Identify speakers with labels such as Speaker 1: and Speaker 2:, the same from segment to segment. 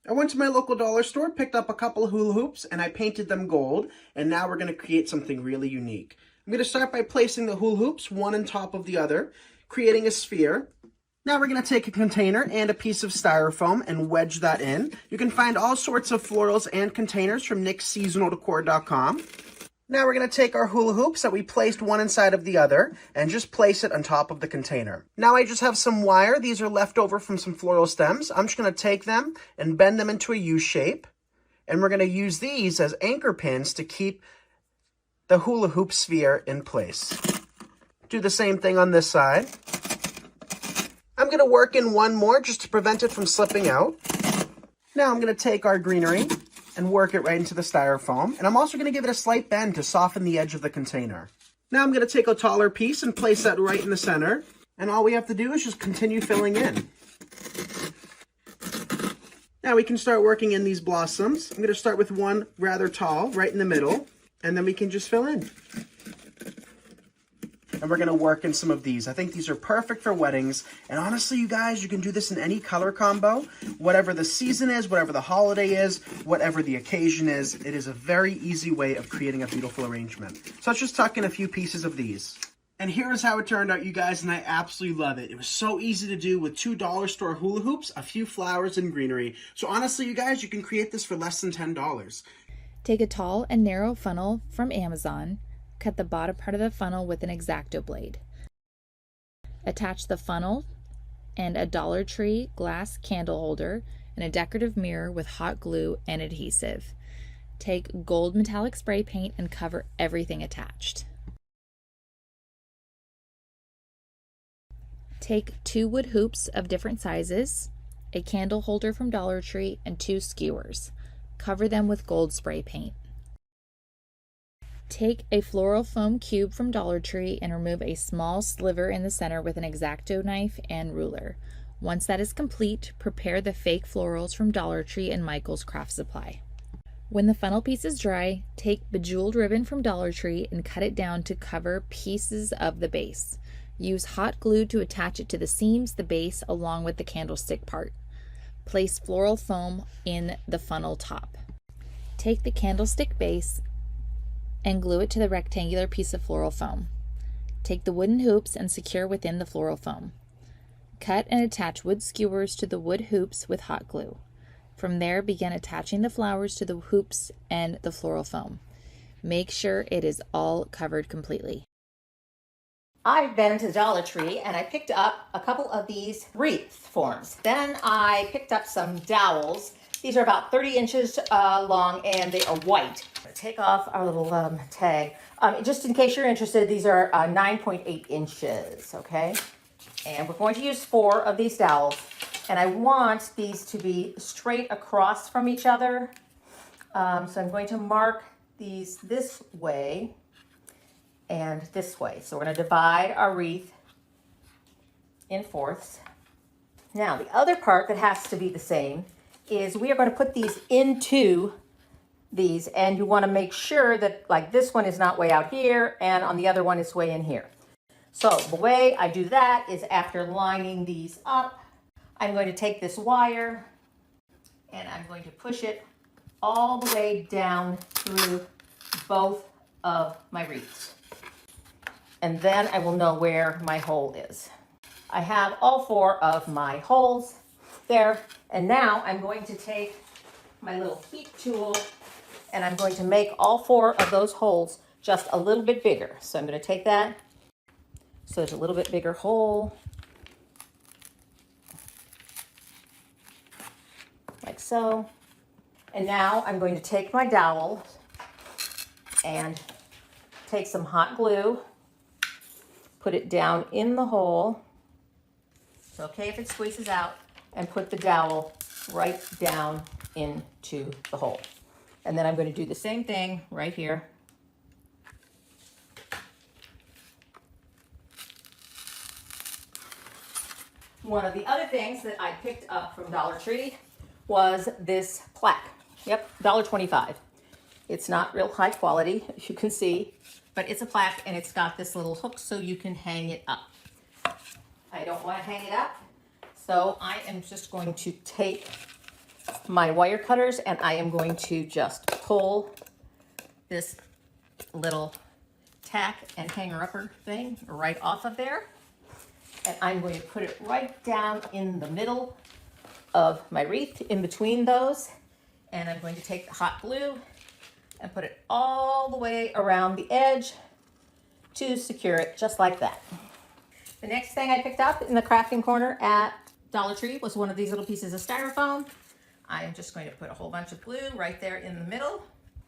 Speaker 1: I went to my local dollar store, picked up a couple of hula hoops, and I painted them gold, and now we're going to create something really unique. I'm going to start by placing the hula hoops one on top of the other, creating a sphere. Now we're going to take a container and a piece of styrofoam and wedge that in. You can find all sorts of florals and containers from nicksseasonaldecor.com. Now we're going to take our hula hoops that we placed one inside of the other and just place it on top of the container. Now I just have some wire. These are left over from some floral stems. I'm just going to take them and bend them into a U shape. And we're going to use these as anchor pins to keep the hula hoop sphere in place. Do the same thing on this side. I'm going to work in one more just to prevent it from slipping out. Now I'm going to take our greenery and work it right into the styrofoam. And I'm also going to give it a slight bend to soften the edge of the container. Now I'm going to take a taller piece and place that right in the center. And all we have to do is just continue filling in. Now we can start working in these blossoms. I'm going to start with one rather tall right in the middle. And then we can just fill in. And we're going to work in some of these. I think these are perfect for weddings. And honestly, you guys, you can do this in any color combo. Whatever the season is, whatever the holiday is, whatever the occasion is, it is a very easy way of creating a beautiful arrangement. So let's just tuck in a few pieces of these. And here is how it turned out, you guys, and I absolutely love it. It was so easy to do with $2 store hula hoops, a few flowers, and greenery. So honestly, you guys, you can create this for less than $10.
Speaker 2: Take a tall and narrow funnel from Amazon. Cut the bottom part of the funnel with an X-Acto blade. Attach the funnel and a Dollar Tree glass candle holder and a decorative mirror with hot glue and adhesive. Take gold metallic spray paint and cover everything attached. Take 2 wood hoops of different sizes, a candle holder from Dollar Tree, and 2 skewers. Cover them with gold spray paint. Take a floral foam cube from Dollar Tree and remove a small sliver in the center with an X-Acto knife and ruler. Once that is complete, prepare the fake florals from Dollar Tree and Michael's Craft Supply. When the funnel piece is dry, take bejeweled ribbon from Dollar Tree and cut it down to cover pieces of the base. Use hot glue to attach it to the seams, the base, along with the candlestick part. Place floral foam in the funnel top. Take the candlestick base and glue it to the rectangular piece of floral foam. Take the wooden hoops and secure within the floral foam. Cut and attach wood skewers to the wood hoops with hot glue. From there, begin attaching the flowers to the hoops and the floral foam. Make sure it is all covered completely.
Speaker 3: I've been to the Dollar Tree and I picked up a couple of these wreath forms. Then I picked up some dowels. These are about 30 inches long and they are white. Take off our little tag. Just in case you're interested, these are 9.8 inches, okay? And we're going to use 4 of these dowels. And I want these to be straight across from each other. So I'm going to mark these this way and this way. So we're going to divide our wreath in fourths. Now, the other part that has to be the same is we are going to put these into these, and you want to make sure that like this one is not way out here and on the other one it's way in here. So the way I do that is after lining these up, I'm going to take this wire and I'm going to push it all the way down through both of my wreaths. And then I will know where my hole is. I have all 4 of my holes there, and now I'm going to take my little heat tool and I'm going to make all 4 of those holes just a little bit bigger. So I'm going to take that, so there's a little bit bigger hole, like so. And now I'm going to take my dowel and take some hot glue, put it down in the hole. It's okay if it squeezes out, and put the dowel right down into the hole. And then I'm going to do the same thing right here. One of the other things that I picked up from Dollar Tree was this plaque. Yep, $1.25. It's not real high quality, as you can see, but it's a plaque and it's got this little hook so you can hang it up. I don't want to hang it up, so I am just going to take my wire cutters and I am going to just pull this little tack and hanger upper thing right off of there. And I'm going to put it right down in the middle of my wreath, in between those. And I'm going to take the hot glue and put it all the way around the edge to secure it, just like that. The next thing I picked up in the crafting corner at Dollar Tree was one of these little pieces of styrofoam. I'm just going to put a whole bunch of glue right there in the middle,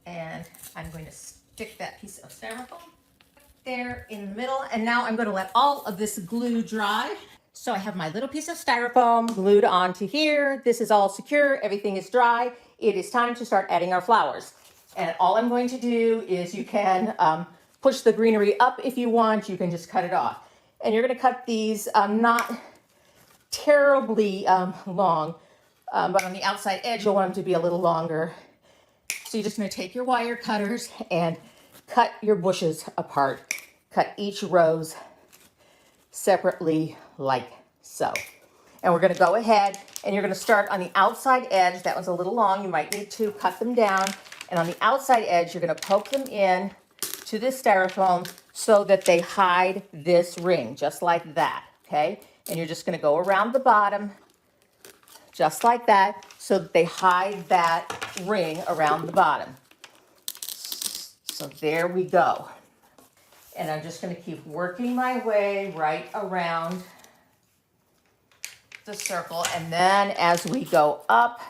Speaker 3: and I'm going to stick that piece of styrofoam there in the middle. And now I'm going to let all of this glue dry. So I have my little piece of styrofoam glued onto here. This is all secure. Everything is dry. It is time to start adding our flowers. And all I'm going to do is, you can push the greenery up if you want. You can just cut it off. And you're going to cut these not terribly long, but on the outside edge, you'll want them to be a little longer. So you're just going to take your wire cutters and cut your bushes apart. Cut each rose separately like so. And we're going to go ahead and you're going to start on the outside edge. That one's a little long. You might need to cut them down. And on the outside edge, you're going to poke them in to this styrofoam so that they hide this ring, just like that, okay? And you're just going to go around the bottom just like that so that they hide that ring around the bottom. So there we go. And I'm just going to keep working my way right around the circle. And then as we go up,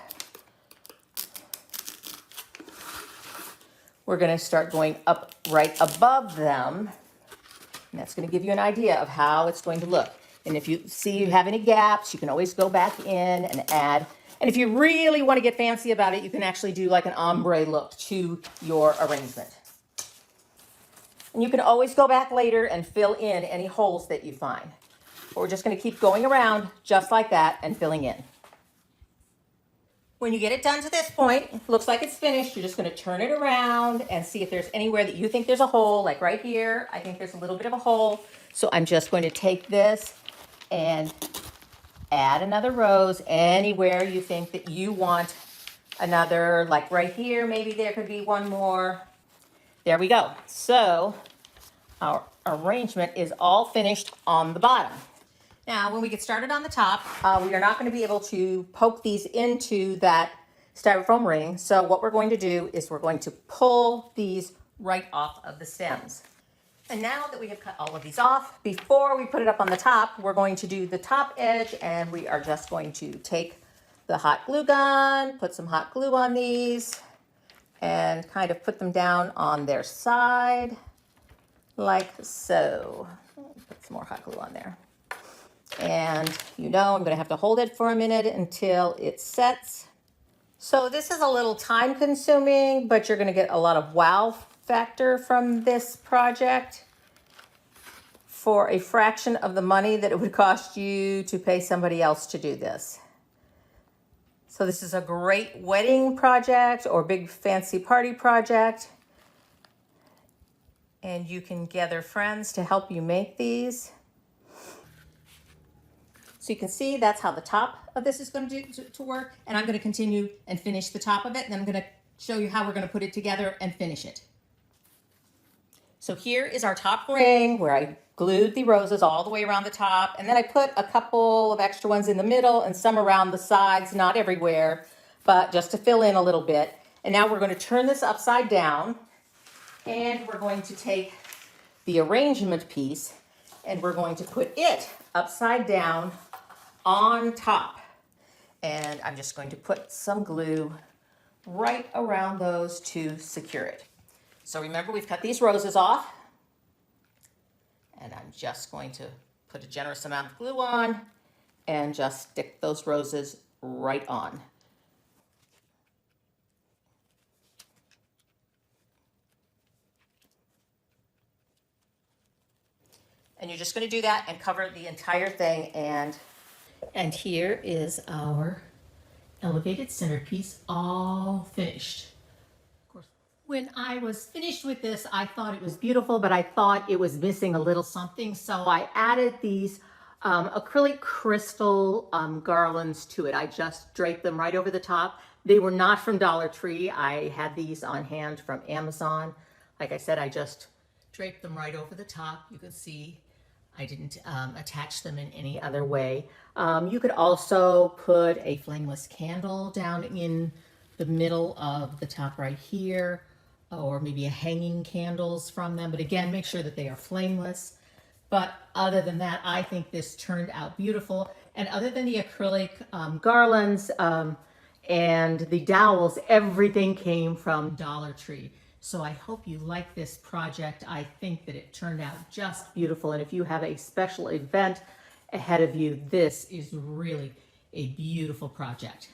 Speaker 3: we're going to start going up right above them. And that's going to give you an idea of how it's going to look. And if you see you have any gaps, you can always go back in and add. And if you really want to get fancy about it, you can actually do like an ombre look to your arrangement. And you can always go back later and fill in any holes that you find. But we're just going to keep going around just like that and filling in. When you get it done to this point, it looks like it's finished. You're just going to turn it around and see if there's anywhere that you think there's a hole. Like right here, I think there's a little bit of a hole. So I'm just going to take this and add another rose anywhere you think that you want another, like right here, maybe there could be one more. There we go. So our arrangement is all finished on the bottom. Now, when we get started on the top, we are not going to be able to poke these into that styrofoam ring. So what we're going to do is we're going to pull these right off of the stems. And now that we have cut all of these off, before we put it up on the top, we're going to do the top edge, and we are just going to take the hot glue gun, put some hot glue on these, and kind of put them down on their side, like so. Put some more hot glue on there. And you know I'm going to have to hold it for a minute until it sets. So this is a little time consuming, but you're going to get a lot of wow factor from this project for a fraction of the money that it would cost you to pay somebody else to do this. So this is a great wedding project or big fancy party project. And you can gather friends to help you make these. So you can see that's how the top of this is going to work. And I'm going to continue and finish the top of it. And then I'm going to show you how we're going to put it together and finish it. So here is our top ring where I glued the roses all the way around the top. And then I put a couple of extra ones in the middle and some around the sides, not everywhere, but just to fill in a little bit. And now we're going to turn this upside down. And we're going to take the arrangement piece and we're going to put it upside down on top. And I'm just going to put some glue right around those to secure it. So remember, we've cut these roses off. And I'm just going to put a generous amount of glue on and just stick those roses right on. And you're just going to do that and cover the entire thing. And here is our elevated centerpiece all finished. Of course, when I was finished with this, I thought it was beautiful, but I thought it was missing a little something. So I added these acrylic crystal garlands to it. I just draped them right over the top. They were not from Dollar Tree. I had these on hand from Amazon. Like I said, I just draped them right over the top. You can see I didn't attach them in any other way. You could also put a flameless candle down in the middle of the top right here, or maybe a hanging candles from them. But again, make sure that they are flameless. But other than that, I think this turned out beautiful. And other than the acrylic garlands and the dowels, everything came from Dollar Tree. So I hope you like this project. I think that it turned out just beautiful. And if you have a special event ahead of you, this is really a beautiful project.